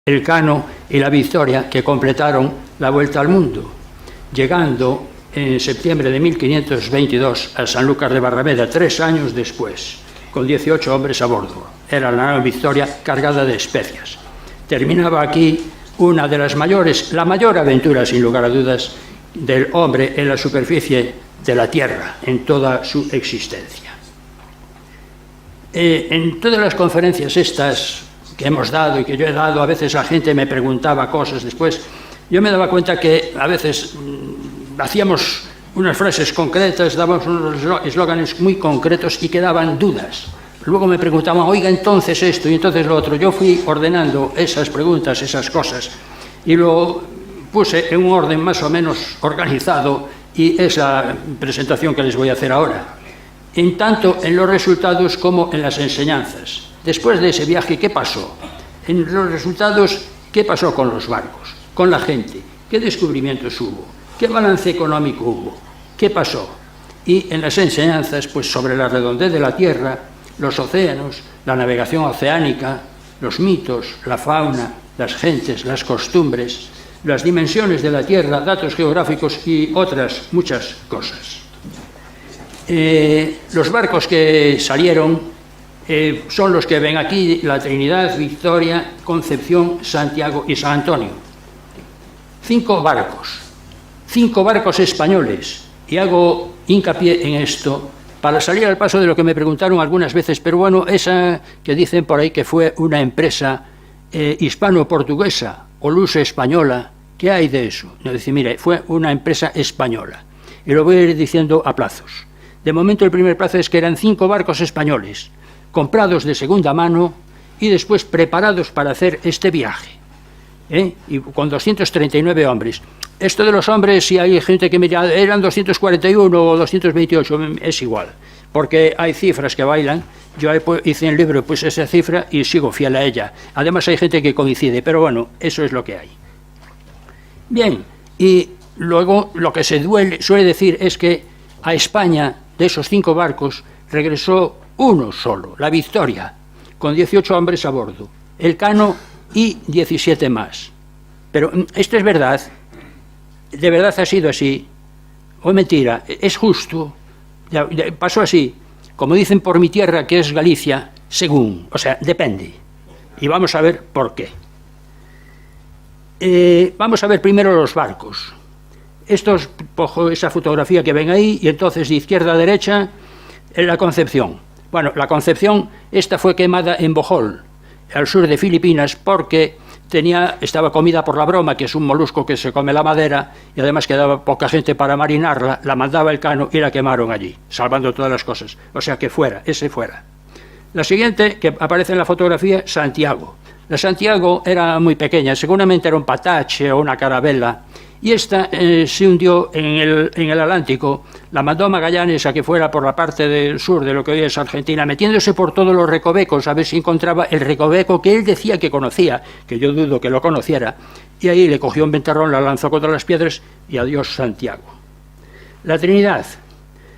Elcano y la Victoria, que completaron la vuelta al mundo, llegando en septiembre de 1522 a Sanlúcar de Barrameda, 3 años después, con 18 hombres a bordo. Era la nave Victoria cargada de especias. Terminaba aquí una de las mayores, la mayor aventura, sin lugar a dudas, del hombre en la superficie de la Tierra, en toda su existencia. En todas las conferencias estas que hemos dado y que yo he dado, a veces la gente me preguntaba cosas después. Yo me daba cuenta que a veces hacíamos unas frases concretas, dábamos unos eslóganes muy concretos y quedaban dudas. Luego me preguntaban, oiga, entonces esto y entonces lo otro. Yo fui ordenando esas preguntas, esas cosas, y lo puse en un orden más o menos organizado, y es la presentación que les voy a hacer ahora. En tanto en los resultados como en las enseñanzas. Después de ese viaje, ¿qué pasó? En los resultados, ¿qué pasó con los barcos? Con la gente. ¿Qué descubrimientos hubo? ¿Qué balance económico hubo? ¿Qué pasó? Y en las enseñanzas, pues sobre la redondez de la Tierra, los océanos, la navegación oceánica, los mitos, la fauna, las gentes, las costumbres, las dimensiones de la Tierra, datos geográficos y otras muchas cosas. Los barcos que salieron son los que ven aquí: la Trinidad, Victoria, Concepción, Santiago y San Antonio. 5 barcos españoles, y hago hincapié en esto para salir al paso de lo que me preguntaron algunas veces, pero bueno, esa que dicen por ahí que fue una empresa hispano-portuguesa o luso-española, ¿qué hay de eso? No, decir, mire, fue una empresa española, y lo voy a ir diciendo a plazos. De momento el primer plazo es que eran 5 barcos españoles, comprados de segunda mano y después preparados para hacer este viaje, y con 239 hombres. Esto de los hombres, si hay gente que me dirá, eran 241 o 228, es igual, porque hay cifras que bailan. Yo hice en el libro pues esa cifra y sigo fiel a ella. Además hay gente que coincide, pero bueno, eso es lo que hay. Bien, y luego lo que se suele decir es que a España, de esos 5 barcos, regresó uno solo, la Victoria, con 18 hombres a bordo, Elcano y 17 más. Pero esto es verdad, de verdad ha sido así, o mentira, es justo, pasó así, como dicen por mi tierra, que es Galicia, según, o sea, depende. Y vamos a ver por qué. Vamos a ver primero los barcos. Esa fotografía que ven ahí, y entonces de izquierda a derecha, en la Concepción. Bueno, la Concepción, esta fue quemada en Bohol, al sur de Filipinas, porque estaba comida por la broma, que es un molusco que se come la madera, y además quedaba poca gente para marinarla, la mandaba Elcano y la quemaron allí, salvando todas las cosas. O sea que ese fuera. La siguiente, que aparece en la fotografía, Santiago. La Santiago era muy pequeña, seguramente era un patache o una carabela, y esta se hundió en el Atlántico. La mandó a Magallanes a que fuera por la parte del sur de lo que hoy es Argentina, metiéndose por todos los recovecos a ver si encontraba el recoveco que él decía que conocía, que yo dudo que lo conociera, y ahí le cogió un ventarrón, la lanzó contra las piedras y adiós Santiago. La Trinidad.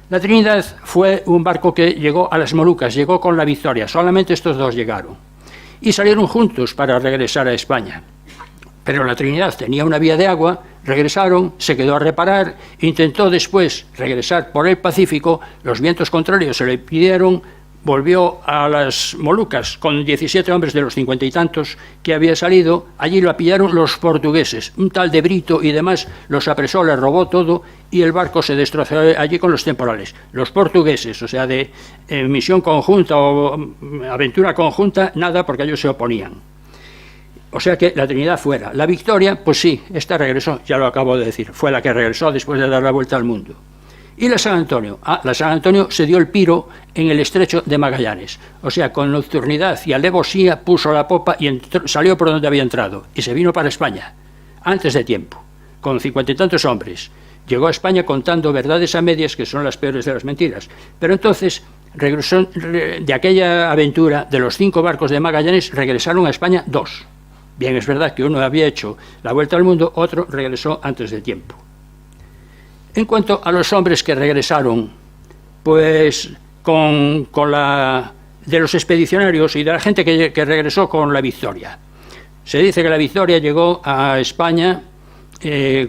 La Trinidad fue un barco que llegó a las Molucas, llegó con la Victoria, solamente estos 2 llegaron, y salieron juntos para regresar a España. Pero la Trinidad tenía una vía de agua, regresaron, se quedó a reparar, intentó después regresar por el Pacífico, los vientos contrarios se le impidieron, volvió a las Molucas con 17 hombres de los 50 y tantos que había salido. Allí lo pillaron los portugueses, un tal de Brito y demás, los apresó, les robó todo y el barco se destrozó allí con los temporales. Los portugueses, o sea, de misión conjunta o aventura conjunta, nada, porque ellos se oponían. O sea que la Trinidad fuera. La Victoria, pues sí, esta regresó, ya lo acabo de decir, fue la que regresó después de dar la vuelta al mundo. Y la San Antonio. La San Antonio se dio el piro en el estrecho de Magallanes. O sea, con nocturnidad y alevosía puso la popa y salió por donde había entrado. Y se vino para España, antes de tiempo, con 50 y tantos hombres. Llegó a España contando verdades a medias, que son las peores de las mentiras. Pero entonces regresó de aquella aventura, de los 5 barcos de Magallanes, regresaron a España 2. Bien, es verdad que uno había hecho la vuelta al mundo, otro regresó antes de tiempo. En cuanto a los hombres que regresaron, pues de los expedicionarios y de la gente que regresó con la Victoria, Se dice que la Victoria llegó a España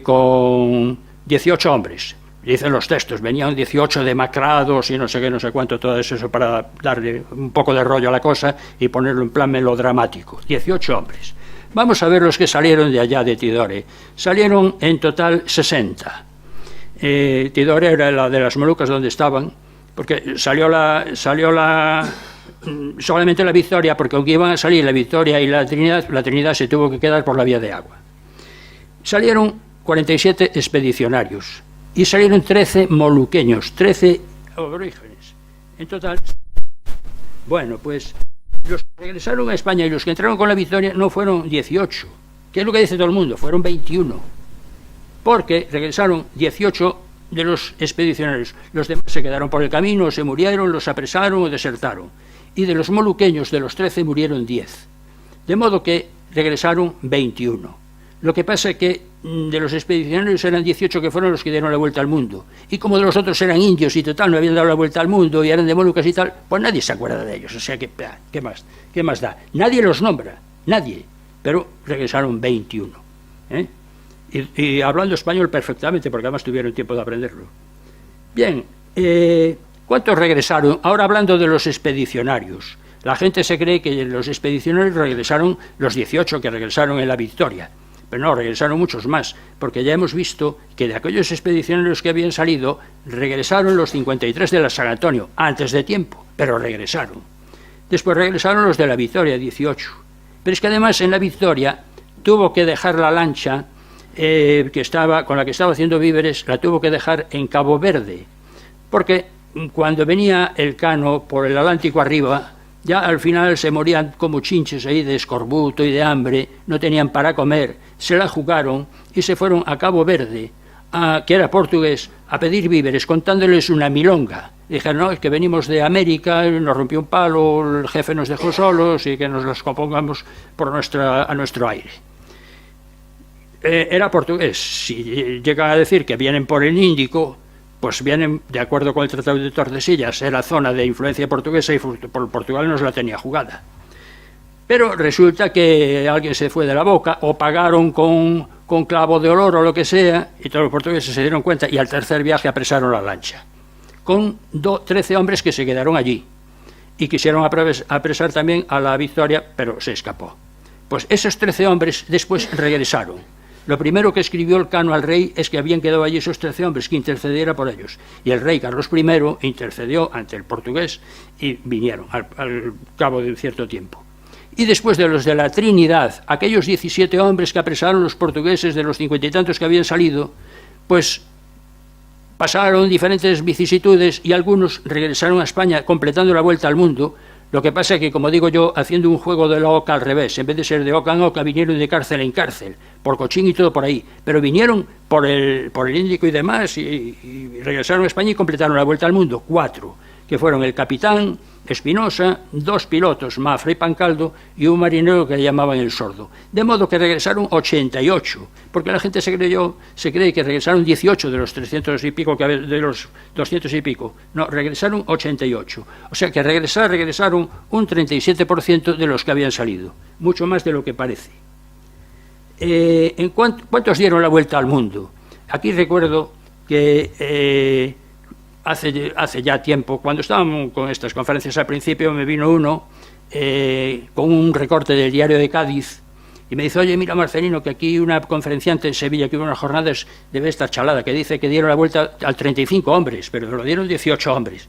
con 18 hombres. Dicen los textos, venían 18 demacrados y no sé qué, no sé cuánto, todo eso para darle un poco de rollo a la cosa y ponerlo en plan melodramático. 18 hombres. Vamos a ver los que salieron de allá de Tidore. Salieron en total 60. Tidore era la de las Molucas donde estaban, porque salió solamente la Victoria, porque aunque iban a salir la Victoria y la Trinidad se tuvo que quedar por la vía de agua. Salieron 47 expedicionarios y salieron 13 moluqueños, 13 aborígenes. En total, bueno, pues los que regresaron a España y los que entraron con la Victoria no fueron 18, que es lo que dice todo el mundo, fueron 21, porque regresaron 18 de los expedicionarios. Los demás se quedaron por el camino, se murieron, los apresaron o desertaron. Y de los moluqueños, de los 13, murieron 10. De modo que regresaron 21. Lo que pasa es que de los expedicionarios eran 18 que fueron los que dieron la vuelta al mundo. Y como de los otros eran indios y total no habían dado la vuelta al mundo y eran de Molucas y tal, pues nadie se acuerda de ellos. O sea, ¿qué más da? Nadie los nombra, nadie. Pero regresaron 21. Y hablando español perfectamente, porque además tuvieron tiempo de aprenderlo. Bien, ¿cuántos regresaron? Ahora hablando de los expedicionarios. La gente se cree que los expedicionarios regresaron los 18 que regresaron en la Victoria. Pero no, regresaron muchos más, porque ya hemos visto que de aquellos expedicionarios que habían salido, regresaron los 53 de la San Antonio, antes de tiempo, pero regresaron. Después regresaron los de la Victoria, 18. Pero es que además en la Victoria tuvo que dejar la lancha con la que estaba haciendo víveres, la tuvo que dejar en Cabo Verde, porque cuando venía el Cano por el Atlántico arriba, ya al final se morían como chinches ahí de escorbuto y de hambre, no tenían para comer, se la jugaron y se fueron a Cabo Verde, que era portugués, a pedir víveres, contándoles una milonga. Dijeron, no, es que venimos de América, nos rompió un palo, el jefe nos dejó solos y que nos las compongamos a nuestro aire. Era portugués. Si llega a decir que vienen por el Índico, pues vienen de acuerdo con el Tratado de Tordesillas, era zona de influencia portuguesa y Portugal nos la tenía jugada. Pero resulta que alguien se fue de la boca, o pagaron con clavo de olor o lo que sea, y todos los portugueses se dieron cuenta y al tercer viaje apresaron la lancha, con 13 hombres que se quedaron allí, y quisieron apresar también a la Victoria, pero se escapó. Pues esos 13 hombres después regresaron. Lo primero que escribió el Cano al rey es que habían quedado allí esos 13 hombres, que intercediera por ellos. Y el rey Carlos I intercedió ante el portugués y vinieron al cabo de un cierto tiempo. Y después de los de la Trinidad, aquellos 17 hombres que apresaron los portugueses de los 50 y tantos que habían salido, pues pasaron diferentes vicisitudes y algunos regresaron a España completando la vuelta al mundo. Lo que pasa es que, como digo yo, haciendo un juego de la oca al revés, en vez de ser de oca en oca, vinieron de cárcel en cárcel, por Cochín y todo por ahí, pero vinieron por el Índico y demás, y regresaron a España y completaron la vuelta al mundo, 4, que fueron el capitán Espinosa, 2 pilotos, Mafra y Pancaldo, y un marinero que le llamaban el Sordo. De modo que regresaron 88, porque la gente se cree que regresaron 18 de los 300 y pico, de los 200 y pico. No, regresaron 88. O sea que regresaron un 37% de los que habían salido, mucho más de lo que parece. ¿Cuántos dieron la vuelta al mundo? Aquí recuerdo que hace ya tiempo, cuando estábamos con estas conferencias al principio, me vino uno con un recorte del Diario de Cádiz y me dice, oye, mira Marcelino, que aquí una conferenciante en Sevilla que hubo unas jornadas debe estar chalada, que dice que dieron la vuelta al 35 hombres, pero lo dieron 18 hombres.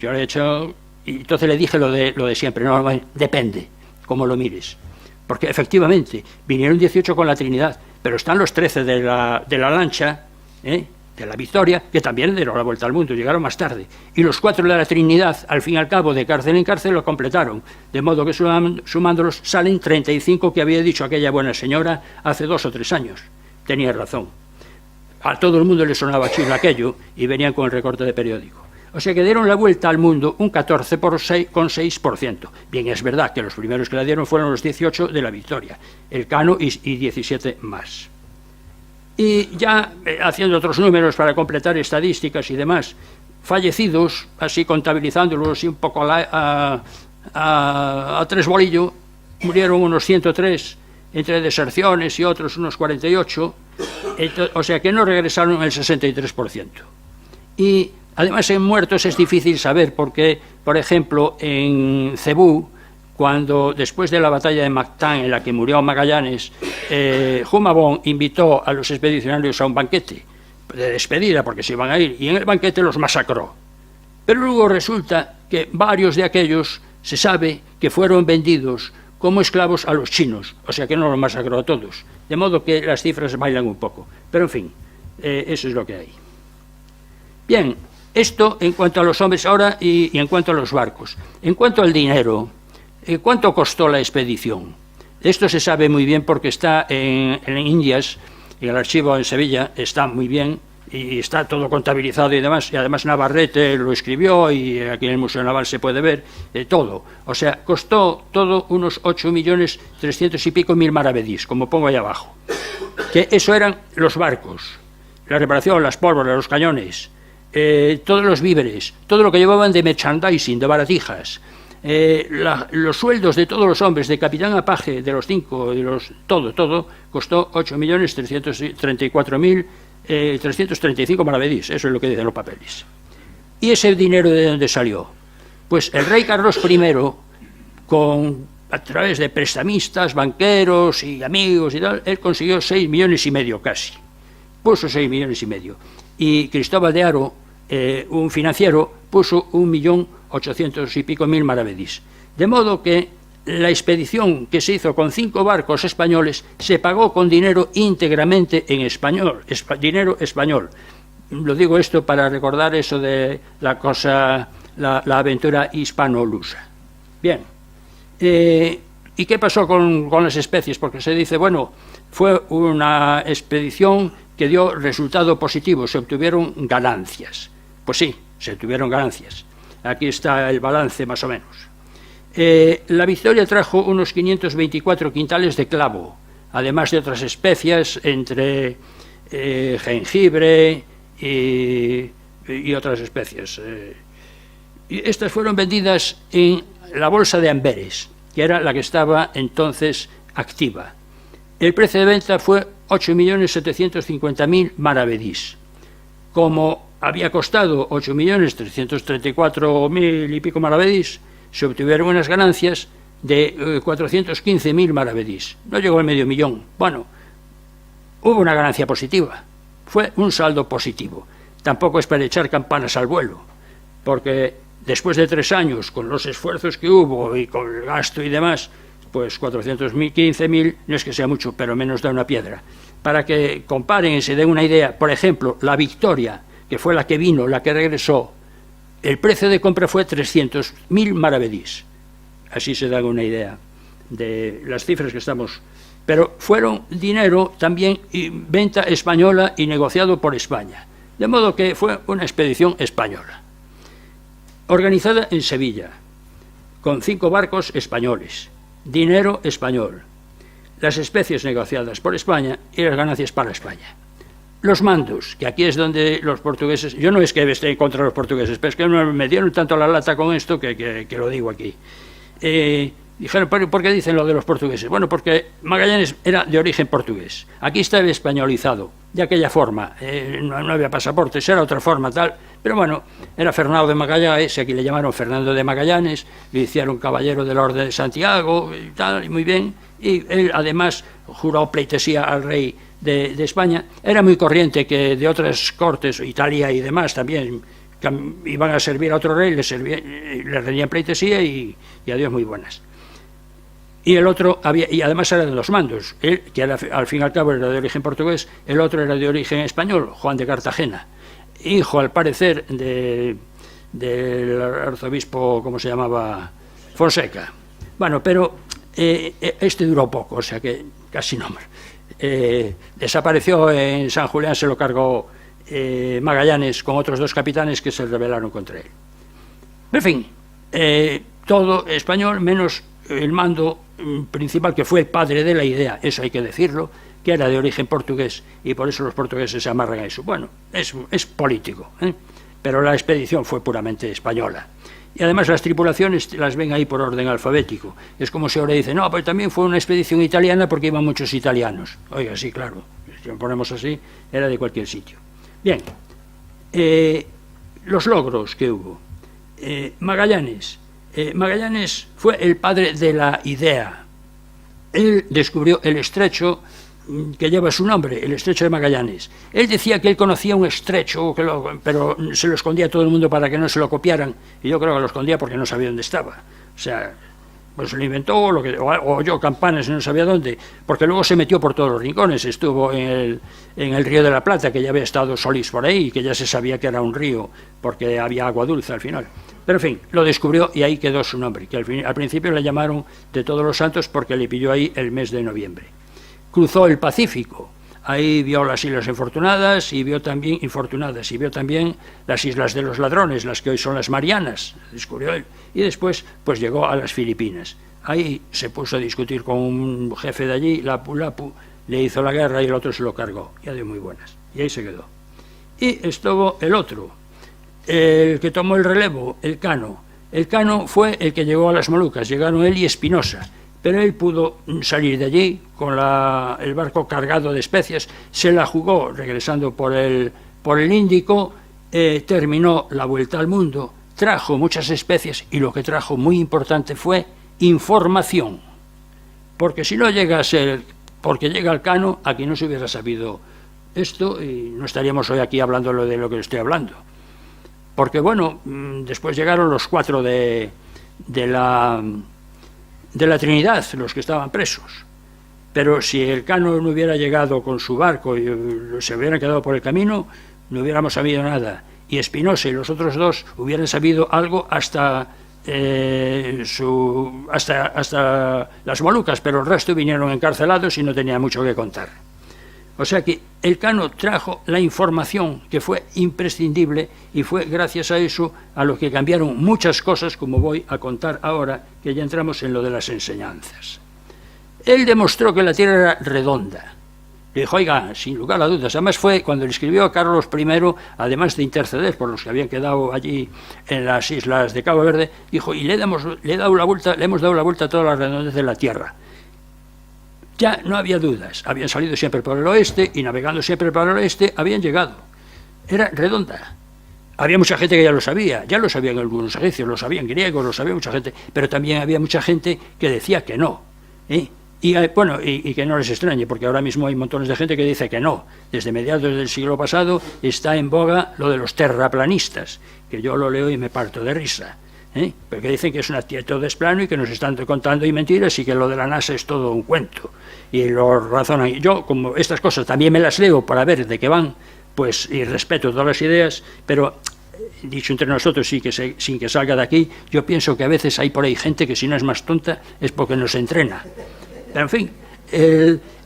Yo le he hecho, y entonces le dije lo de siempre, no, depende, cómo lo mires. Porque efectivamente, vinieron 18 con la Trinidad, pero están los 13 de la lancha, de la Victoria, que también dieron la vuelta al mundo, llegaron más tarde. Y los 4 de la Trinidad, al fin y al cabo, de cárcel en cárcel, lo completaron. De modo que sumándolos salen 35 que había dicho aquella buena señora hace 2 o 3 años. Tenía razón. A todo el mundo le sonaba chino aquello y venían con el recorte de periódico. O sea que dieron la vuelta al mundo un 14,6%. Bien, es verdad que los primeros que la dieron fueron los 18 de la Victoria, el Cano y 17 más. Y ya haciendo otros números para completar estadísticas y demás, fallecidos, así contabilizándolos un poco a 3 bolillos, murieron unos 103, entre deserciones y otros unos 48, o sea que no regresaron el 63%. Y además en muertos es difícil saber porque, por ejemplo, en Cebú, cuando después de la batalla de Mactán, en la que murió Magallanes, Humabón invitó a los expedicionarios a un banquete de despedida porque se iban a ir, y en el banquete los masacró. Pero luego resulta que varios de aquellos se sabe que fueron vendidos como esclavos a los chinos, o sea que no los masacró a todos, de modo que las cifras bailan un poco. Pero en fin, eso es lo que hay. Bien, esto en cuanto a los hombres ahora y en cuanto a los barcos. En cuanto al dinero, ¿cuánto costó la expedición? Esto se sabe muy bien porque está en Indias, en el archivo en Sevilla, está muy bien y está todo contabilizado y demás. Y además Navarrete lo escribió y aquí en el Museo Naval se puede ver todo. O sea, costó todo unos 8.300.000 y pico maravedís, como pongo ahí abajo. Que eso eran los barcos, la reparación, las pólvoras, los cañones, todos los víveres, todo lo que llevaban de merchandising, de baratijas, los sueldos de todos los hombres, de capitán a paje, de los 5, todo, costó 8.034.335 maravedís, eso es lo que dicen los papeles. ¿Y ese dinero de dónde salió? Pues el rey Carlos I, a través de prestamistas, banqueros y amigos y tal, él consiguió 6,5 millones casi, puso 6,5 millones, y Cristóbal de Haro, un financiero, puso 1.800.000 y pico maravedís. De modo que la expedición que se hizo con 5 barcos españoles se pagó con dinero íntegramente en español, dinero español. Lo digo esto para recordar eso de la aventura hispano-lusa. Bien, ¿y qué pasó con las especies? Porque se dice, bueno, fue una expedición que dio resultado positivo, se obtuvieron ganancias. Pues sí, se obtuvieron ganancias. Aquí está el balance más o menos. La Victoria trajo unos 524 quintales de clavo, además de otras especias, entre jengibre y otras especias. Y estas fueron vendidas en la bolsa de Amberes, que era la que estaba entonces activa. El precio de venta fue 8.750.000 maravedís. Como había costado 8.334.000 y pico maravedís, se obtuvieron unas ganancias de 415.000 maravedís. No llegó al medio millón. Bueno, hubo una ganancia positiva. Fue un saldo positivo. Tampoco es para echar campanas al vuelo, porque después de 3 años, con los esfuerzos que hubo y con el gasto y demás, pues 415.000 no es que sea mucho, pero menos da una piedra. Para que comparen y se den una idea, por ejemplo, la Victoria, que fue la que vino, la que regresó, el precio de compra fue 300.000 maravedís. Así se dan una idea de las cifras que estamos. Pero fueron dinero también y venta española y negociado por España. De modo que fue una expedición española, organizada en Sevilla, con 5 barcos españoles, dinero español, las especies negociadas por España y las ganancias para España. Los mandos, que aquí es donde los portugueses, yo no es que esté contra los portugueses, pero es que me dieron tanto la lata con esto que lo digo aquí. Dijeron, ¿por qué dicen lo de los portugueses? Bueno, porque Magallanes era de origen portugués. Aquí estaba españolizado, de aquella forma. No había pasaportes, era otra forma, tal. Pero bueno, era Fernando de Magallanes, aquí le llamaron Fernando de Magallanes, le hicieron caballero de la Orden de Santiago, y tal, y muy bien. Y él, además, juró pleitesía al rey de España. Era muy corriente que de otras cortes, Italia y demás, también iban a servir a otro rey, le rendían pleitesía y adiós muy buenas. Y el otro y además era de los mandos, él, que al fin y al cabo era de origen portugués, el otro era de origen español, Juan de Cartagena, hijo al parecer del arzobispo, ¿cómo se llamaba? Fonseca. Bueno, pero este duró poco, o sea que casi no. Desapareció en San Julián, se lo cargó Magallanes con otros 2 capitanes que se rebelaron contra él. En fin, todo español menos el mando principal, que fue el padre de la idea, eso hay que decirlo, que era de origen portugués, y por eso los portugueses se amarran a eso. Bueno, es político, pero la expedición fue puramente española. Y además las tripulaciones las ven ahí por orden alfabético. Es como si ahora dicen, no, pero también fue una expedición italiana porque iban muchos italianos. Oiga, sí, claro, si lo ponemos así, era de cualquier sitio. Bien, los logros que hubo. Magallanes fue el padre de la idea. Él descubrió el estrecho que lleva su nombre, el estrecho de Magallanes. Él decía que él conocía un estrecho, pero se lo escondía a todo el mundo para que no se lo copiaran, y yo creo que lo escondía porque no sabía dónde estaba. O sea, pues lo inventó, o oyó campanas y no sabía dónde, porque luego se metió por todos los rincones. Estuvo en el Río de la Plata, que ya había estado Solís por ahí, y que ya se sabía que era un río, porque había agua dulce al final. Pero en fin, lo descubrió y ahí quedó su nombre, que al principio le llamaron de Todos los Santos porque le pilló ahí el mes de noviembre. Cruzó el Pacífico, ahí vio las Islas Infortunadas y vio también las Islas de los Ladrones, las que hoy son las Marianas, descubrió él, y después pues llegó a las Filipinas. Ahí se puso a discutir con un jefe de allí, Lapu-Lapu, le hizo la guerra y el otro se lo cargó, ya dio muy buenas, y ahí se quedó. Y estuvo el otro, el que tomó el relevo, el Cano. El Cano fue el que llegó a las Molucas, llegaron él y Espinosa. Pero él pudo salir de allí con el barco cargado de especias, se la jugó regresando por el Índico, terminó la vuelta al mundo, trajo muchas especies y lo que trajo muy importante fue información. Porque si no llega a ser, porque llega el Cano, aquí no se hubiera sabido esto y no estaríamos hoy aquí hablando de lo que estoy hablando. Porque bueno, después llegaron los 4 de la Trinidad, los que estaban presos. Pero si el Cano no hubiera llegado con su barco y se hubieran quedado por el camino, no hubiéramos sabido nada. Y Espinosa y los otros 2 hubieran sabido algo hasta las Molucas, pero el resto vinieron encarcelados y no tenía mucho que contar. O sea que el Cano trajo la información que fue imprescindible y fue gracias a eso a lo que cambiaron muchas cosas, como voy a contar ahora, que ya entramos en lo de las enseñanzas. Él demostró que la Tierra era redonda. Le dijo, oiga, sin lugar a dudas, además fue cuando le escribió a Carlos I, además de interceder por los que habían quedado allí en las islas de Cabo Verde, dijo, y le hemos dado la vuelta a toda la redondez de la Tierra. Ya no había dudas, habían salido siempre por el oeste y navegando siempre por el oeste habían llegado. Era redonda. Había mucha gente que ya lo sabían algunos egipcios, lo sabían griegos, lo sabía mucha gente, pero también había mucha gente que decía que no. Y que no les extrañe, porque ahora mismo hay montones de gente que dice que no. Desde mediados del siglo pasado está en boga lo de los terraplanistas, que yo lo leo y me parto de risa. Porque dicen que es todo es plano y que nos están contando y mentiras y que lo de la NASA es todo un cuento y lo razonan. Yo, como estas cosas también me las leo para ver de qué van, pues, y respeto todas las ideas, pero dicho entre nosotros sin que salga de aquí, yo pienso que a veces hay por ahí gente que si no es más tonta es porque no se entrena. Pero en fin,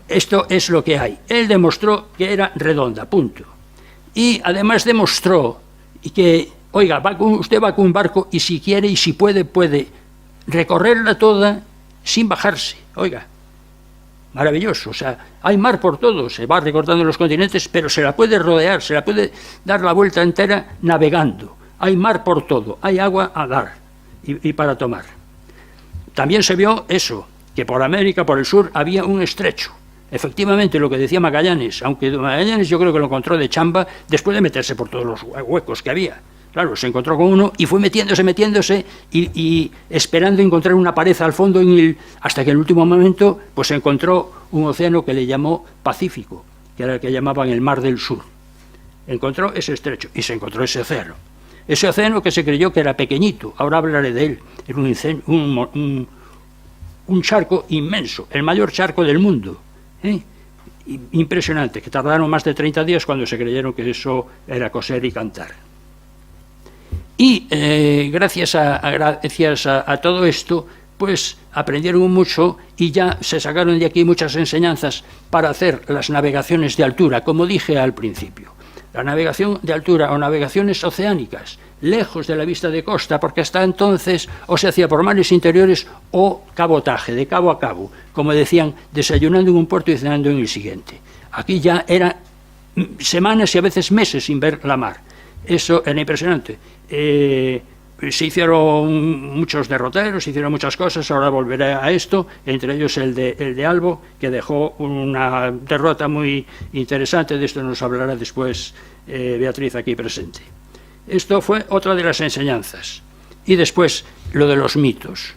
esto es lo que hay. Él demostró que era redonda, punto. Y además demostró que oiga, usted va con un barco y si quiere y si puede recorrerla toda sin bajarse. Oiga, maravilloso. O sea, hay mar por todo, se va recortando los continentes, pero se la puede rodear, se la puede dar la vuelta entera navegando. Hay mar por todo, hay agua a dar y para tomar. También se vio eso, que por América, por el sur, había un estrecho. Efectivamente, lo que decía Magallanes, aunque Magallanes yo creo que lo encontró de chamba después de meterse por todos los huecos que había. Claro, se encontró con uno y fue metiéndose y esperando encontrar una pared al fondo hasta que en el último momento pues encontró un océano que le llamó Pacífico, que era el que llamaban el Mar del Sur. Encontró ese estrecho y se encontró ese océano. Ese océano que se creyó que era pequeñito, ahora hablaré de él, era un charco inmenso, el mayor charco del mundo. Impresionante, que tardaron más de 30 días cuando se creyeron que eso era coser y cantar. Y gracias a todo esto, pues aprendieron mucho y ya se sacaron de aquí muchas enseñanzas para hacer las navegaciones de altura, como dije al principio. La navegación de altura o navegaciones oceánicas, lejos de la vista de costa, porque hasta entonces o se hacía por mares interiores o cabotaje, de cabo a cabo, como decían, desayunando en un puerto y cenando en el siguiente. Aquí ya era semanas y a veces meses sin ver la mar. Eso era impresionante. se hicieron muchos derroteros, se hicieron muchas cosas, ahora volveré a esto, entre ellos el de Albo, que dejó una derrota muy interesante, de esto nos hablará después Beatriz aquí presente. Esto fue otra de las enseñanzas. Y después, lo de los mitos.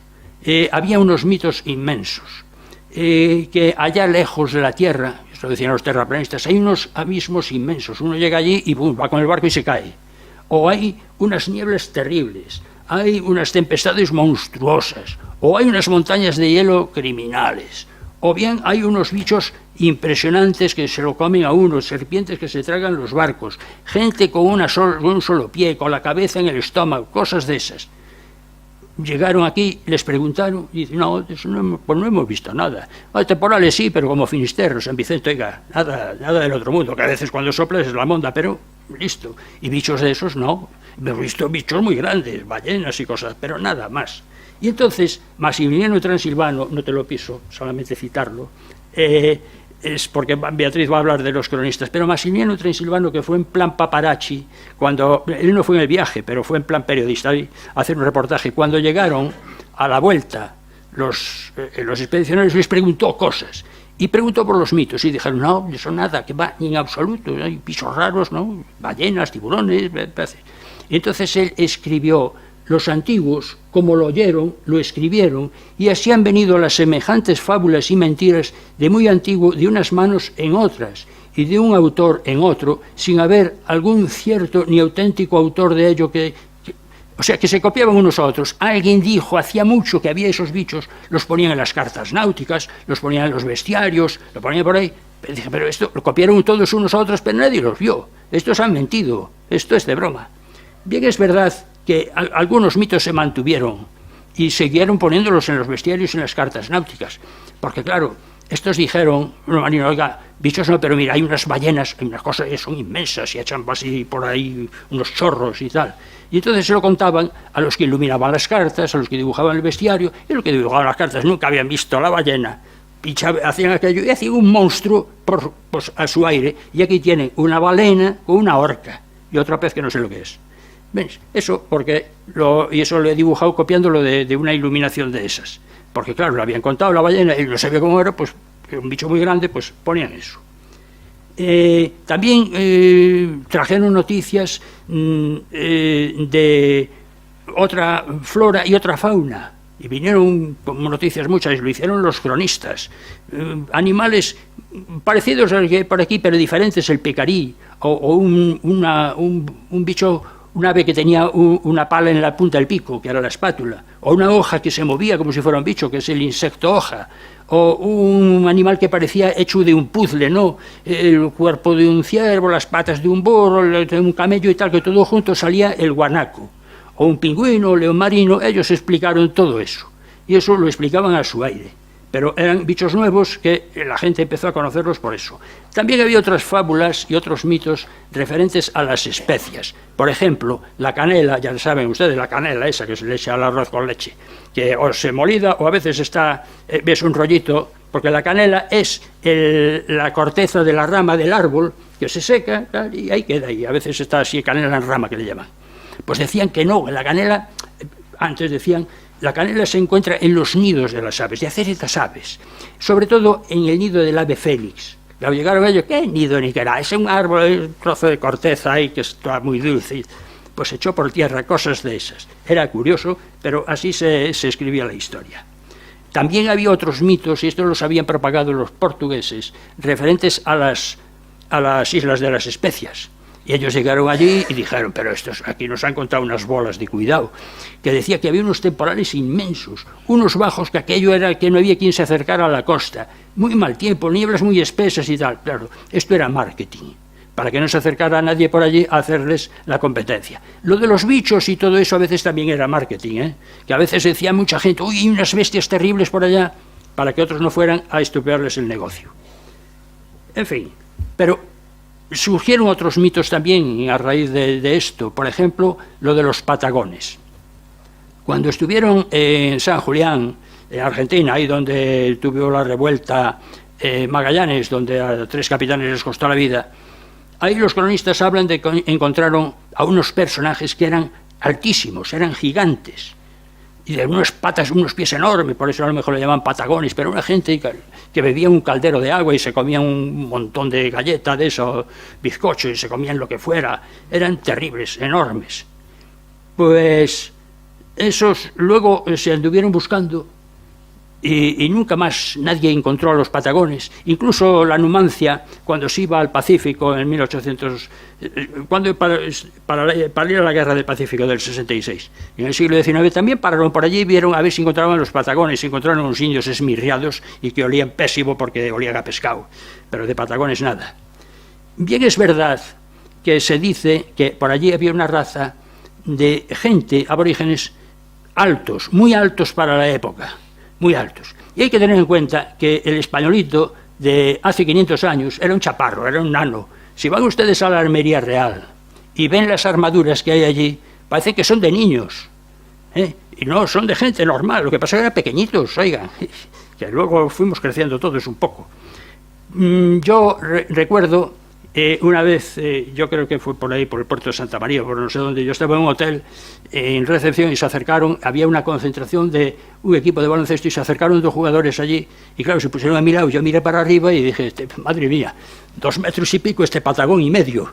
Había unos mitos inmensos, que allá lejos de la Tierra, esto decían los terraplanistas, hay unos abismos inmensos, uno llega allí y ¡bum!, va con el barco y se cae. O hay unas nieblas terribles, hay unas tempestades monstruosas, o hay unas montañas de hielo criminales, o bien hay unos bichos impresionantes que se lo comen a uno, serpientes que se tragan los barcos, gente con un solo pie, con la cabeza en el estómago, cosas de esas. Llegaron aquí, les preguntaron, y dicen, no, eso pues no hemos visto nada. Temporales sí, pero como Finisterre, San Vicente, oiga, nada del otro mundo, que a veces cuando sopla es la monda, pero listo. Y bichos de esos no. Hemos visto bichos muy grandes, ballenas y cosas, pero nada más. Y entonces, Maximiliano Transilvano, no te lo piso, solamente citarlo, es porque Beatriz va a hablar de los cronistas, pero Maximiliano Transilvano, que fue en plan paparazzi, cuando él no fue en el viaje, pero fue en plan periodista, a hacer un reportaje, cuando llegaron a la vuelta los expedicionarios, les preguntó cosas, y preguntó por los mitos, y dijeron, no, eso nada, que va, ni en absoluto, hay pisos raros, ¿no?, ballenas, tiburones, y entonces él escribió: los antiguos, como lo oyeron, lo escribieron, y así han venido las semejantes fábulas y mentiras de muy antiguo, de unas manos en otras, y de un autor en otro, sin haber algún cierto ni auténtico autor de ello o sea, que se copiaban unos a otros. Alguien dijo, hacía mucho que había esos bichos, los ponían en las cartas náuticas, los ponían en los bestiarios, lo ponían por ahí. Dije, pero esto lo copiaron todos unos a otros, pero nadie los vio. Estos han mentido, esto es de broma. Bien, es verdad que algunos mitos se mantuvieron y siguieron poniéndolos en los bestiarios y en las cartas náuticas, porque claro, estos dijeron, no, marino, oiga, bichos no, pero mira, hay unas ballenas, hay unas cosas que son inmensas y echan así por ahí unos chorros y tal, y entonces se lo contaban a los que iluminaban las cartas, a los que dibujaban el bestiario, y los que dibujaban las cartas nunca habían visto la ballena, hacían aquello y hacían un monstruo pues, a su aire, y aquí tienen una balena con una orca y otro pez que no sé lo que es. ¿Ves? Eso, y eso lo he dibujado copiándolo de una iluminación de esas. Porque claro, lo habían contado la ballena y no sabía cómo era, pues un bicho muy grande, pues ponían eso. También trajeron noticias de otra flora y otra fauna. Y vinieron con noticias muchas, y lo hicieron los cronistas. Animales parecidos a los que hay por aquí, pero diferentes, el pecarí, o un bicho, un ave que tenía una pala en la punta del pico, que era la espátula, o una hoja que se movía como si fuera un bicho, que es el insecto hoja, o un animal que parecía hecho de un puzzle, ¿no? El cuerpo de un ciervo, las patas de un burro, de un camello y tal, que todo junto salía el guanaco, o un pingüino, o león marino. Ellos explicaron todo eso, y eso lo explicaban a su aire. Pero eran bichos nuevos que la gente empezó a conocerlos por eso. También había otras fábulas y otros mitos referentes a las especias. Por ejemplo, la canela, ya saben ustedes, la canela esa que se le echa al arroz con leche, que o se molida o a veces ves un rollito, porque la canela es la corteza de la rama del árbol que se seca y ahí queda, y a veces está así, canela en rama que le llaman. Pues decían que no, la canela, antes decían, la canela se encuentra en los nidos de las aves, de ciertas aves, sobre todo en el nido del ave fénix. Cuando llegaron ellos, ¿qué nido ni qué era? Es un árbol, un trozo de corteza ahí que está muy dulce. Pues echó por tierra, cosas de esas. Era curioso, pero así se escribía la historia. También había otros mitos, y estos los habían propagado los portugueses, referentes a las islas de las especias. Y ellos llegaron allí y dijeron, pero estos aquí nos han contado unas bolas de cuidado, que decía que había unos temporales inmensos, unos bajos, que aquello era que no había quien se acercara a la costa, muy mal tiempo, nieblas muy espesas y tal. Claro, esto era marketing, para que no se acercara a nadie por allí a hacerles la competencia. Lo de los bichos y todo eso a veces también era marketing, que a veces decía mucha gente, uy, hay unas bestias terribles por allá, para que otros no fueran a estropearles el negocio. En fin, pero surgieron otros mitos también a raíz de esto, por ejemplo, lo de los patagones. Cuando estuvieron en San Julián, en Argentina, ahí donde tuvo la revuelta Magallanes, donde a 3 capitanes les costó la vida, ahí los cronistas hablan de que encontraron a unos personajes que eran altísimos, eran gigantes, y de unas patas, unos pies enormes, por eso a lo mejor le llaman patagones, pero una gente que bebía un caldero de agua y se comía un montón de galletas de eso, bizcocho, y se comían lo que fuera, eran terribles, enormes. Pues esos luego se anduvieron buscando y nunca más nadie encontró a los patagones. Incluso la Numancia, cuando se iba al Pacífico en 1800, para ir a la guerra del Pacífico del 66, y en el siglo XIX también pararon por allí y vieron a ver si encontraban los patagones. Encontraron unos indios esmirriados y que olían pésimo porque olían a pescado, pero de patagones nada. Bien es verdad que se dice que por allí había una raza de gente, aborígenes, altos, muy altos para la época, muy altos. Y hay que tener en cuenta que el españolito de hace 500 años era un chaparro, era un nano. Si van ustedes a la Armería Real y ven las armaduras que hay allí, parece que son de niños, y no, son de gente normal. Lo que pasa es que eran pequeñitos, oigan, que luego fuimos creciendo todos un poco. Yo recuerdo una vez, yo creo que fue por ahí, por el puerto de Santa María, por no sé dónde, yo estaba en un hotel en recepción y se acercaron, había una concentración de un equipo de baloncesto y se acercaron 2 jugadores allí y claro, se pusieron a mi lado, yo miré para arriba y dije, madre mía, 2 metros y pico, patagón y medio.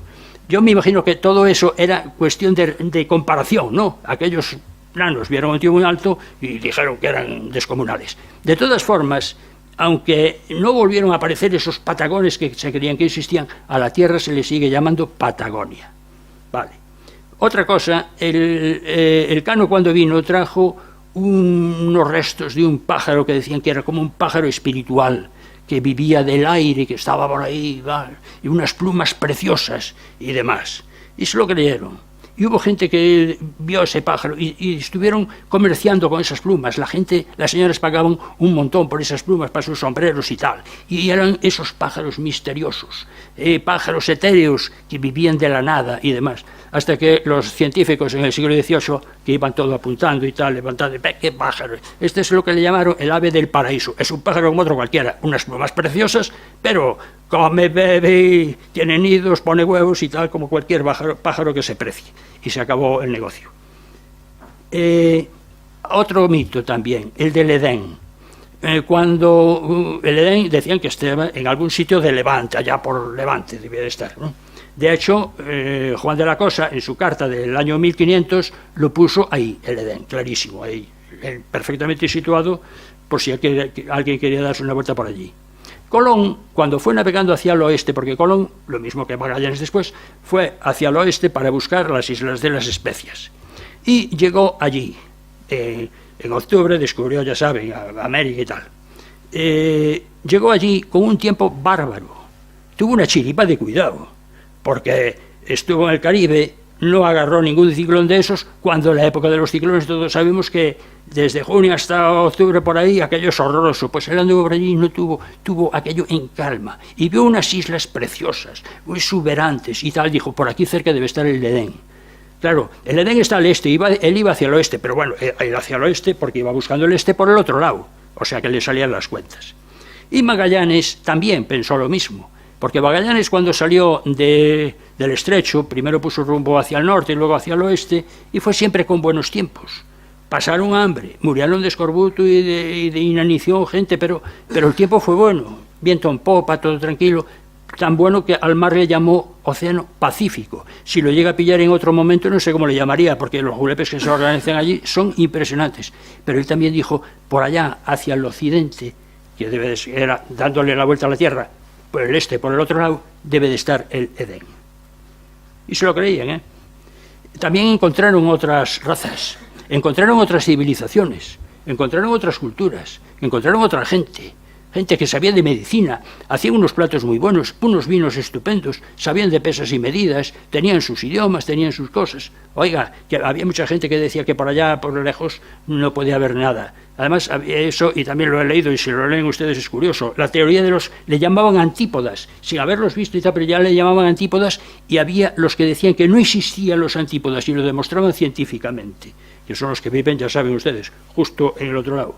Yo me imagino que todo eso era cuestión de comparación, ¿no? Aquellos nanos vieron un tío muy alto y dijeron que eran descomunales. De todas formas, aunque no volvieron a aparecer esos patagones que se creían que existían, a la Tierra se le sigue llamando Patagonia. Vale. Otra cosa, el Cano cuando vino trajo unos restos de un pájaro que decían que era como un pájaro espiritual, que vivía del aire, que estaba por ahí, ¿vale? Y unas plumas preciosas y demás. Y se lo creyeron. Y hubo gente que vio ese pájaro y estuvieron comerciando con esas plumas. La gente, las señoras pagaban un montón por esas plumas para sus sombreros y tal. Y eran esos pájaros misteriosos, pájaros etéreos que vivían de la nada y demás. Hasta que los científicos en el siglo XVIII, que iban todo apuntando y tal, levantando, ¡qué pájaro! Este es lo que le llamaron el ave del paraíso. Es un pájaro como otro cualquiera, unas plumas preciosas, pero come, bebe, tiene nidos, pone huevos y tal, como cualquier pájaro que se precie. Y se acabó el negocio. Otro mito también, el del Edén. Cuando el Edén decían que estaba en algún sitio de Levante, allá por Levante debía de estar, ¿no? De hecho, Juan de la Cosa, en su carta del año 1500, lo puso ahí, el Edén, clarísimo, ahí, perfectamente situado, por si alguien quería darse una vuelta por allí. Colón, cuando fue navegando hacia el oeste, porque Colón, lo mismo que Magallanes después, fue hacia el oeste para buscar las Islas de las Especias. Y llegó allí, en octubre, descubrió, ya saben, América y tal. Llegó allí con un tiempo bárbaro. Tuvo una chiripa de cuidado, porque estuvo en el Caribe, no agarró ningún ciclón de esos, cuando en la época de los ciclones todos sabemos que desde junio hasta octubre por ahí aquello es horroroso. Pues él anduvo por allí y no tuvo aquello en calma y vio unas islas preciosas, muy exuberantes y tal. Dijo, por aquí cerca debe estar el Edén. Claro, el Edén está al este, él iba hacia el oeste, pero bueno, él hacia el oeste porque iba buscando el este por el otro lado, o sea que le salían las cuentas. Y Magallanes también pensó lo mismo, porque Magallanes cuando salió del estrecho, primero puso rumbo hacia el norte y luego hacia el oeste, y fue siempre con buenos tiempos. Pasaron hambre, murieron de escorbuto y de inanición gente, pero el tiempo fue bueno, viento en popa, todo tranquilo, tan bueno que al mar le llamó Océano Pacífico. Si lo llega a pillar en otro momento no sé cómo le llamaría, porque los julepes que se organizan allí son impresionantes. Pero él también dijo, por allá, hacia el occidente, que debe de ser, era dándole la vuelta a la Tierra, por el este, por el otro lado, debe de estar el Edén. Y se lo creían, ¿eh? También encontraron otras razas, encontraron otras civilizaciones, encontraron otras culturas, encontraron otra gente que sabía de medicina, hacían unos platos muy buenos, unos vinos estupendos, sabían de pesas y medidas, tenían sus idiomas, tenían sus cosas. Oiga, que había mucha gente que decía que por allá, por lejos, no podía haber nada. Además, eso, y también lo he leído, y si lo leen ustedes es curioso, la teoría de le llamaban antípodas, sin haberlos visto y tal, pero ya le llamaban antípodas, y había los que decían que no existían los antípodas, y lo demostraban científicamente, que son los que viven, ya saben ustedes, justo en el otro lado.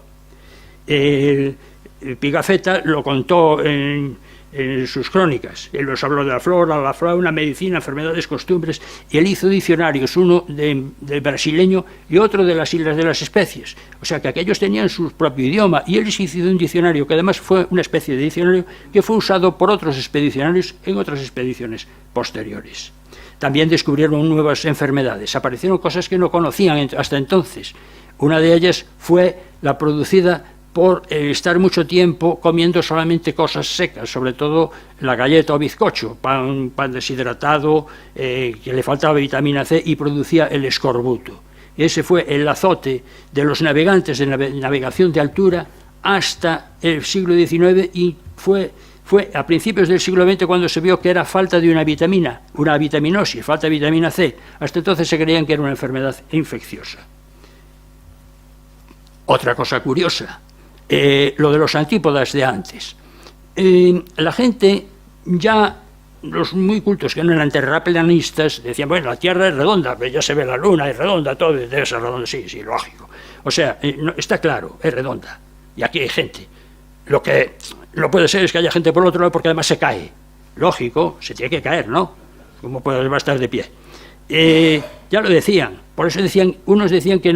Pigafetta lo contó en en sus crónicas. Él nos habló de la flora, la fauna, medicina, enfermedades, costumbres, y él hizo diccionarios, uno de brasileño y otro de las Islas de las Especies. O sea que aquellos tenían su propio idioma, y él hizo un diccionario que además fue una especie de diccionario que fue usado por otros expedicionarios en otras expediciones posteriores. También descubrieron nuevas enfermedades, aparecieron cosas que no conocían hasta entonces. Una de ellas fue la producida por estar mucho tiempo comiendo solamente cosas secas, sobre todo la galleta o bizcocho, pan deshidratado, que le faltaba vitamina C y producía el escorbuto. Ese fue el azote de los navegantes de navegación de altura hasta el siglo XIX, y fue a principios del siglo XX cuando se vio que era falta de una vitamina, una vitaminosis, falta de vitamina C. Hasta entonces se creían que era una enfermedad infecciosa. Otra cosa curiosa, lo de los antípodas de antes. La gente, ya los muy cultos que no eran terraplanistas, decían, bueno, la Tierra es redonda, pero ya se ve la Luna, es redonda, todo debe ser redonda, sí, lógico. O sea, está claro, es redonda, y aquí hay gente. Lo que no puede ser es que haya gente por el otro lado, porque además se cae. Lógico, se tiene que caer, ¿no? ¿Cómo va a estar de pie? Ya lo decían, por eso unos decían que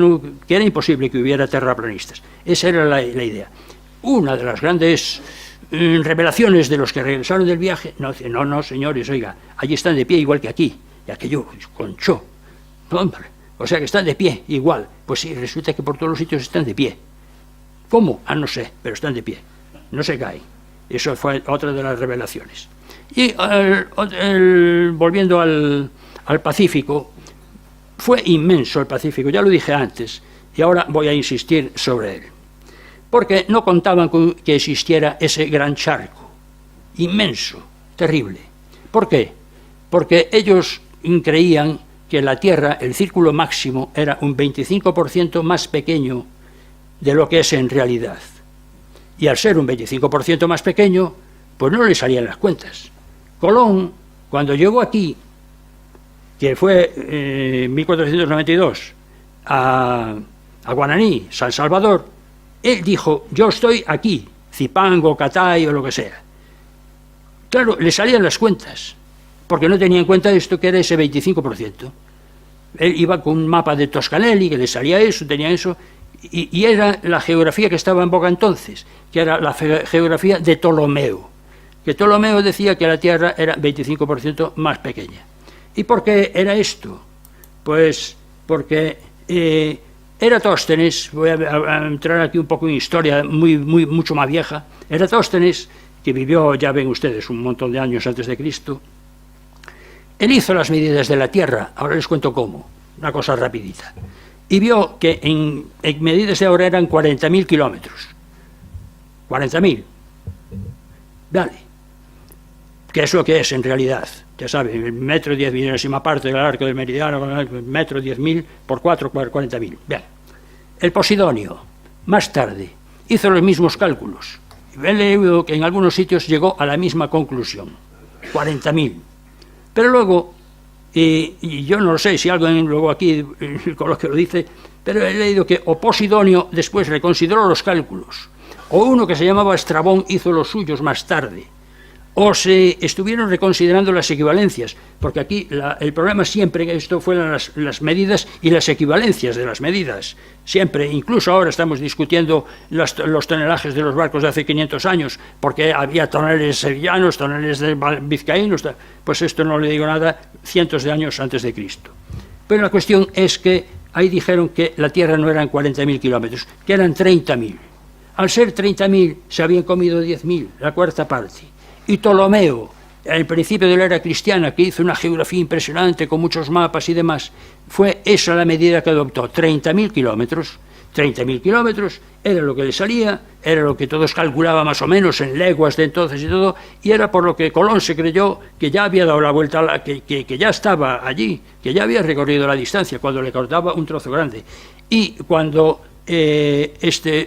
era imposible que hubiera terraplanistas. Esa era la idea. Una de las grandes revelaciones de los que regresaron del viaje, no, señores, oiga, allí están de pie igual que aquí, y aquello conchó. Hombre, o sea que están de pie igual. Pues sí, resulta que por todos los sitios están de pie. ¿Cómo? No sé, pero están de pie, no se caen. Eso fue otra de las revelaciones. Y volviendo al Pacífico, fue inmenso el Pacífico, ya lo dije antes, y ahora voy a insistir sobre él. Porque no contaban con que existiera ese gran charco, inmenso, terrible. ¿Por qué? Porque ellos creían que la Tierra, el círculo máximo, era un 25% más pequeño de lo que es en realidad. Y al ser un 25% más pequeño, pues no le salían las cuentas. Colón, cuando llegó aquí, que fue en 1492, a Guananí, San Salvador, él dijo, yo estoy aquí, Zipango, Catay o lo que sea. Claro, le salían las cuentas, porque no tenía en cuenta esto que era ese 25%. Él iba con un mapa de Toscanelli, que le salía eso, tenía eso, y era la geografía que estaba en boga entonces, que era la geografía de Ptolomeo, que Ptolomeo decía que la Tierra era 25% más pequeña. ¿Y por qué era esto? Pues porque Eratóstenes, voy a entrar aquí un poco en historia mucho más vieja, Eratóstenes, que vivió, ya ven ustedes, un montón de años antes de Cristo, él hizo las medidas de la Tierra, ahora les cuento cómo, una cosa rapidita, y vio que en medidas de ahora eran 40.000 kilómetros. 40.000. Vale. ¿Qué es lo que es en realidad? Ya saben, el metro 10.000ª parte del arco del meridiano, metro 10.000 por 4, 40.000. Bien. El Posidonio, más tarde, hizo los mismos cálculos. He leído que en algunos sitios llegó a la misma conclusión, 40.000. Pero luego, y yo no lo sé si alguien luego aquí con lo que lo dice, pero he leído que Posidonio después reconsideró los cálculos, o uno que se llamaba Estrabón hizo los suyos más tarde, o se estuvieron reconsiderando las equivalencias, porque aquí el problema siempre, esto fueron las medidas y las equivalencias de las medidas, siempre, incluso ahora estamos discutiendo los tonelajes de los barcos de hace 500 años, porque había toneles sevillanos, toneles vizcaínos, pues esto no le digo nada, cientos de años antes de Cristo. Pero la cuestión es que ahí dijeron que la Tierra no eran 40.000 kilómetros, que eran 30.000. Al ser 30.000 se habían comido 10.000, la cuarta parte. Y Ptolomeo, al principio de la era cristiana, que hizo una geografía impresionante con muchos mapas y demás, fue esa la medida que adoptó, 30.000 kilómetros. 30.000 kilómetros era lo que le salía, era lo que todos calculaban más o menos en leguas de entonces y todo, y era por lo que Colón se creyó que ya había dado la vuelta, que ya estaba allí, que ya había recorrido la distancia, cuando le cortaba un trozo grande. Y cuando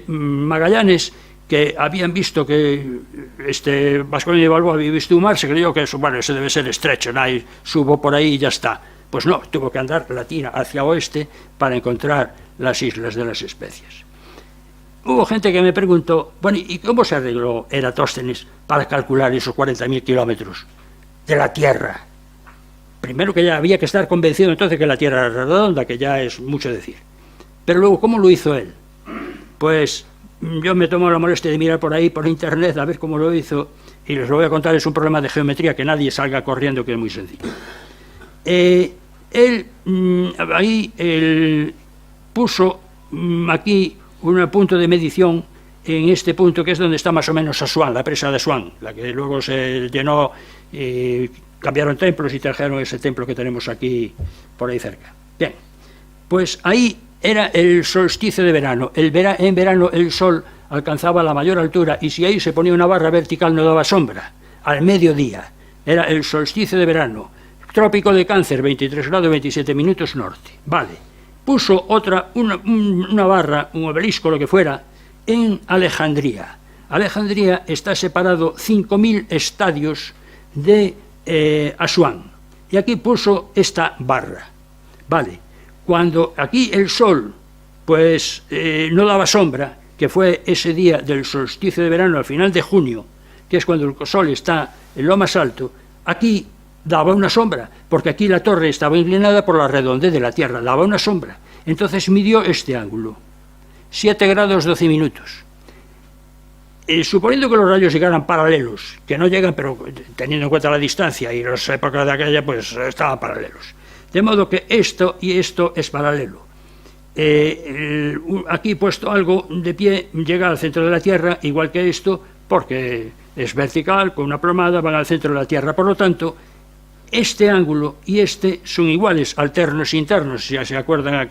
Magallanes, que habían visto que Vasconio de Balboa había visto un mar, se creyó que eso, bueno, ese debe ser estrecho, nadie subo por ahí y ya está. Pues no, tuvo que andar latina hacia oeste para encontrar las Islas de las Especies. hubo gente que me preguntó, bueno, ¿y cómo se arregló Eratóstenes para calcular esos 40.000 kilómetros de la Tierra? Primero que ya había que estar convencido entonces que la Tierra era redonda, que ya es mucho decir. Pero luego, ¿cómo lo hizo él? Pues yo me tomo la molestia de mirar por ahí, por internet, a ver cómo lo hizo, y les lo voy a contar. Es un problema de geometría que nadie salga corriendo, que es muy sencillo. Él puso aquí un punto de medición en este punto, que es donde está más o menos Asuán, la presa de Asuán, la que luego se llenó, cambiaron templos y trajeron ese templo que tenemos aquí por ahí cerca. Bien, pues ahí era el solsticio de verano. En verano el sol alcanzaba la mayor altura y si ahí se ponía una barra vertical no daba sombra, al mediodía. Era el solsticio de verano. Trópico de Cáncer, 23 grados 27 minutos norte. Vale. Puso una barra, un obelisco, lo que fuera, en Alejandría. Alejandría está separado 5.000 estadios de Asuán. Y aquí puso esta barra. Vale. Cuando aquí el sol pues no daba sombra, que fue ese día del solsticio de verano al final de junio, que es cuando el sol está en lo más alto, aquí daba una sombra, porque aquí la torre estaba inclinada por la redondez de la Tierra, daba una sombra. Entonces midió este ángulo, 7 grados 12 minutos. Suponiendo que los rayos llegaran paralelos, que no llegan, pero teniendo en cuenta la distancia y las épocas de aquella, pues estaban paralelos. De modo que esto y esto es paralelo. Aquí puesto algo de pie, llega al centro de la Tierra, igual que esto, porque es vertical, con una plomada, van al centro de la Tierra. Por lo tanto, este ángulo y este son iguales, alternos e internos, si se acuerdan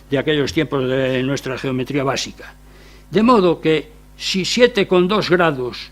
de aquellos tiempos de nuestra geometría básica. De modo que si 7,2 grados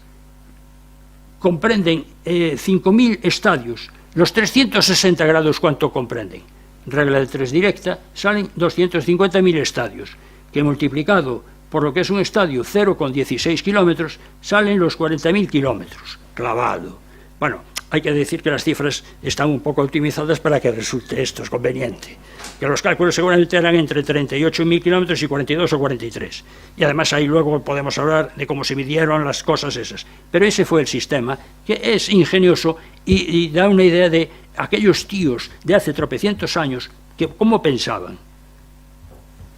comprenden 5.000 estadios, los 360 grados, ¿cuánto comprenden? Regla de 3 directa, salen 250.000 estadios, que multiplicado por lo que es un estadio 0,16 kilómetros, salen los 40.000 kilómetros, clavado. Bueno, hay que decir que las cifras están un poco optimizadas para que resulte esto es conveniente, que los cálculos seguramente eran entre 38.000 kilómetros y 42 o 43. Y además ahí luego podemos hablar de cómo se midieron las cosas esas. Pero ese fue el sistema, que es ingenioso y da una idea de aquellos tíos de hace tropecientos años, que cómo pensaban.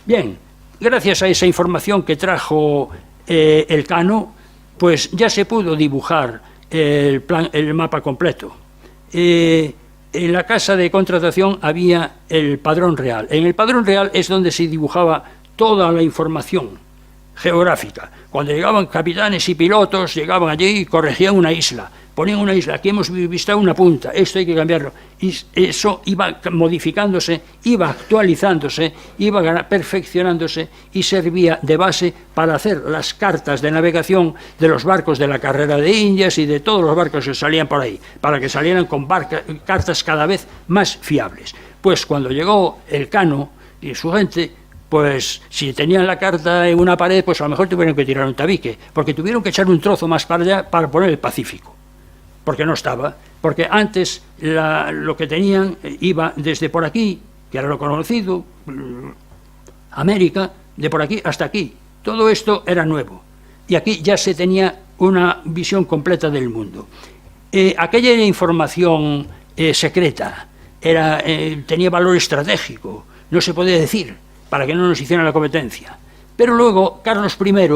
Bien, gracias a esa información que trajo Elcano, pues ya se pudo dibujar el mapa completo. En la casa de contratación había el padrón real. En el padrón real es donde se dibujaba toda la información geográfica. Cuando llegaban capitanes y pilotos, llegaban allí y corregían una isla. Ponían una isla, aquí hemos visto una punta, esto hay que cambiarlo. Y eso iba modificándose, iba actualizándose, iba perfeccionándose y servía de base para hacer las cartas de navegación de los barcos de la carrera de Indias y de todos los barcos que salían por ahí, para que salieran con cartas cada vez más fiables. Pues cuando llegó Elcano y su gente, pues si tenían la carta en una pared, pues a lo mejor tuvieron que tirar un tabique, porque tuvieron que echar un trozo más para allá para poner el Pacífico. Porque no estaba, porque antes lo que tenían iba desde por aquí, que era lo conocido, América, de por aquí hasta aquí. Todo esto era nuevo. Y aquí ya se tenía una visión completa del mundo. Aquella información secreta, tenía valor estratégico, no se podía decir, para que no nos hicieran la competencia. Pero luego, Carlos I,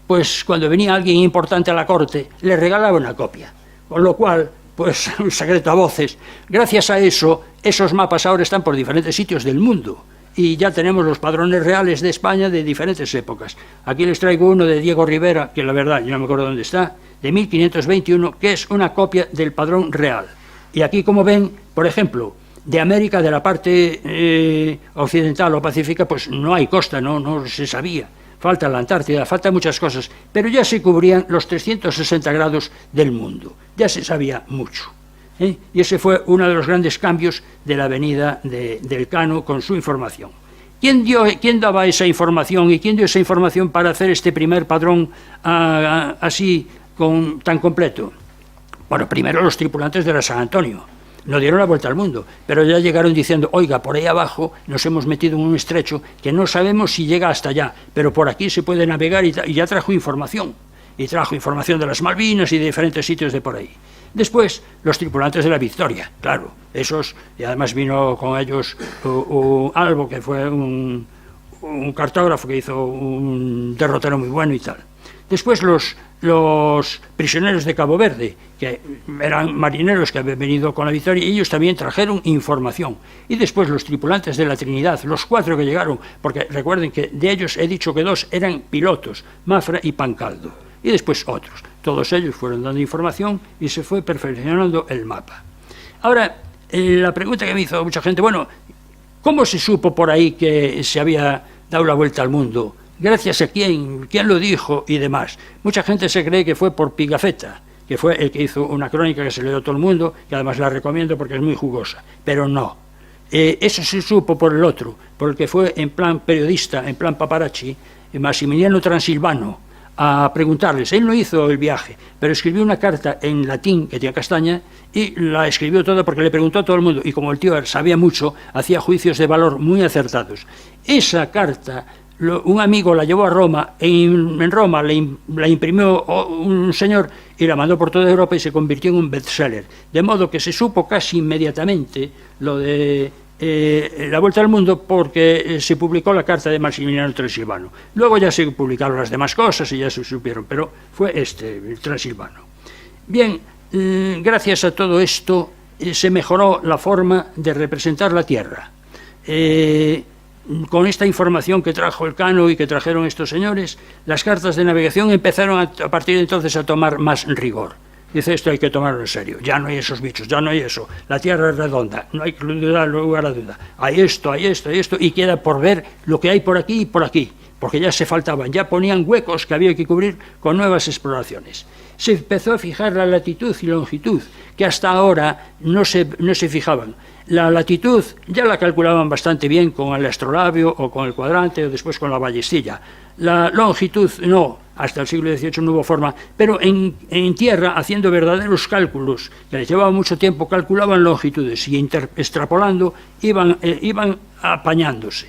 pues cuando venía alguien importante a la corte, le regalaba una copia. Con lo cual, pues un secreto a voces. Gracias a eso, esos mapas ahora están por diferentes sitios del mundo. Y ya tenemos los padrones reales de España de diferentes épocas. Aquí les traigo uno de Diego Rivera, que la verdad, yo no me acuerdo dónde está, de 1521, que es una copia del padrón real. Y aquí, como ven, por ejemplo, de América, de la parte occidental o pacífica, pues no hay costa, no se sabía. Falta la Antártida, faltan muchas cosas, pero ya se cubrían los 360 grados del mundo, ya se sabía mucho. Y ese fue uno de los grandes cambios de la venida de Elcano con su información. ¿Quién daba esa información y quién dio esa información para hacer este primer padrón así tan completo? Bueno, primero los tripulantes de la San Antonio. no dieron la vuelta al mundo, pero ya llegaron diciendo, oiga, por ahí abajo nos hemos metido en un estrecho que no sabemos si llega hasta allá, pero por aquí se puede navegar, y ya trajo información. Y trajo información de las Malvinas y de diferentes sitios de por ahí. Después, los tripulantes de la Victoria, claro, esos, y además vino con ellos Albo, que fue un cartógrafo que hizo un derrotero muy bueno y tal. Después los prisioneros de Cabo Verde, que eran marineros que habían venido con la Victoria, y ellos también trajeron información. Y después los tripulantes de la Trinidad, los 4 que llegaron, porque recuerden que de ellos he dicho que 2 eran pilotos, Mafra y Pancaldo, y después otros. Todos ellos fueron dando información y se fue perfeccionando el mapa. Ahora, la pregunta que me hizo mucha gente, bueno, ¿cómo se supo por ahí que se había dado la vuelta al mundo? ¿Gracias a quién? ¿Quién lo dijo? Y demás. Mucha gente se cree que fue por Pigafetta, que fue el que hizo una crónica que se leyó a todo el mundo, que además la recomiendo porque es muy jugosa, pero no. Eso se supo por el otro, por el que fue en plan periodista, en plan paparazzi, Massimiliano Transilvano, a preguntarles. Él no hizo el viaje, pero escribió una carta en latín que tenía Castaña y la escribió toda porque le preguntó a todo el mundo, y como el tío sabía mucho, hacía juicios de valor muy acertados. Esa carta, un amigo la llevó a Roma, en Roma la imprimió un señor y la mandó por toda Europa y se convirtió en un bestseller. De modo que se supo casi inmediatamente lo de la vuelta al mundo, porque se publicó la carta de Maximiliano Transilvano. Luego ya se publicaron las demás cosas y ya se supieron, pero fue el Transilvano. Bien, gracias a todo esto se mejoró la forma de representar la Tierra. Con esta información que trajo Elcano y que trajeron estos señores, las cartas de navegación empezaron a partir de entonces a tomar más rigor. Dice, esto hay que tomarlo en serio, ya no hay esos bichos, ya no hay eso, la Tierra es redonda, no hay lugar a duda, hay esto, y queda por ver lo que hay por aquí y por aquí, porque ya se faltaban, ya ponían huecos que había que cubrir con nuevas exploraciones. Se empezó a fijar la latitud y longitud, que hasta ahora no se fijaban. La latitud ya la calculaban bastante bien con el astrolabio o con el cuadrante o después con la ballestilla. La longitud no, hasta el siglo XVIII no hubo forma, pero en tierra, haciendo verdaderos cálculos, que les llevaba mucho tiempo, calculaban longitudes y extrapolando iban apañándose.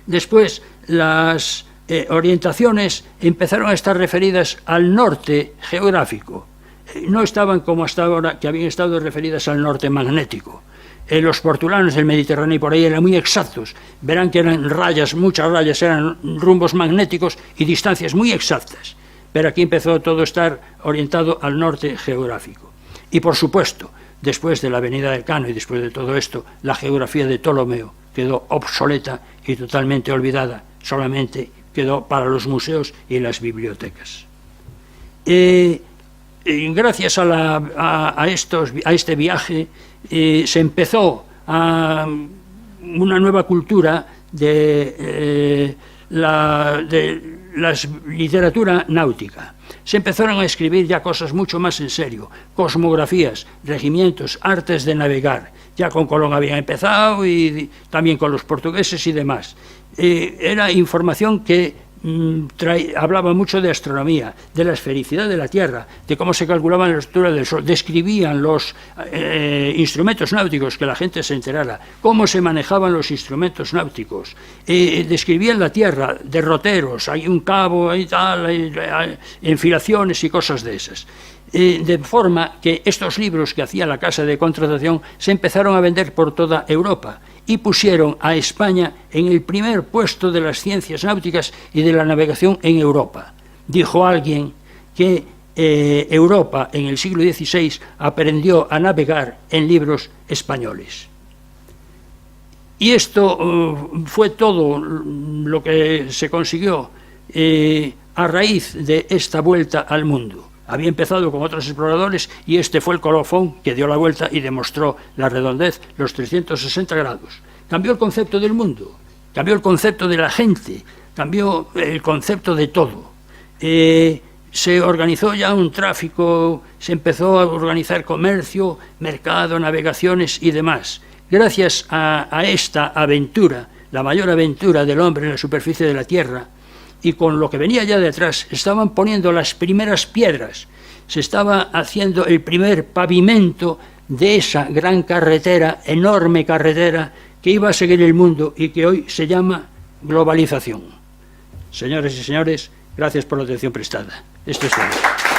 Después las orientaciones empezaron a estar referidas al norte geográfico. No estaban como hasta ahora, que habían estado referidas al norte magnético. Los portulanos del Mediterráneo y por ahí eran muy exactos. Verán que eran rayas, muchas rayas, eran rumbos magnéticos y distancias muy exactas. Pero aquí empezó todo a estar orientado al norte geográfico. Y por supuesto, después de la venida del Cano y después de todo esto, la geografía de Ptolomeo quedó obsoleta y totalmente olvidada. Solamente quedó para los museos y las bibliotecas. Gracias a este viaje se empezó a una nueva cultura de la literatura náutica. Se empezaron a escribir ya cosas mucho más en serio, cosmografías, regimientos, artes de navegar. Ya con Colón habían empezado y también con los portugueses y demás. Era información que hablaba mucho de astronomía, de la esfericidad de la Tierra, de cómo se calculaba la altura del Sol, describían los instrumentos náuticos, que la gente se enterara, cómo se manejaban los instrumentos náuticos, describían la Tierra, derroteros, hay un cabo, hay tal, hay enfilaciones y cosas de esas. De forma que estos libros que hacía la Casa de Contratación se empezaron a vender por toda Europa y pusieron a España en el primer puesto de las ciencias náuticas y de la navegación en Europa. Dijo alguien que Europa en el siglo XVI aprendió a navegar en libros españoles. Y esto fue todo lo que se consiguió a raíz de esta vuelta al mundo. Había empezado con otros exploradores y este fue el colofón que dio la vuelta y demostró la redondez, los 360 grados. Cambió el concepto del mundo, cambió el concepto de la gente, cambió el concepto de todo. Se organizó ya un tráfico, se empezó a organizar comercio, mercado, navegaciones y demás. Gracias a esta aventura, la mayor aventura del hombre en la superficie de la Tierra, y con lo que venía ya detrás, estaban poniendo las primeras piedras, se estaba haciendo el primer pavimento de esa gran carretera, enorme carretera, que iba a seguir el mundo y que hoy se llama globalización. Señoras y señores, gracias por la atención prestada. Esto es todo.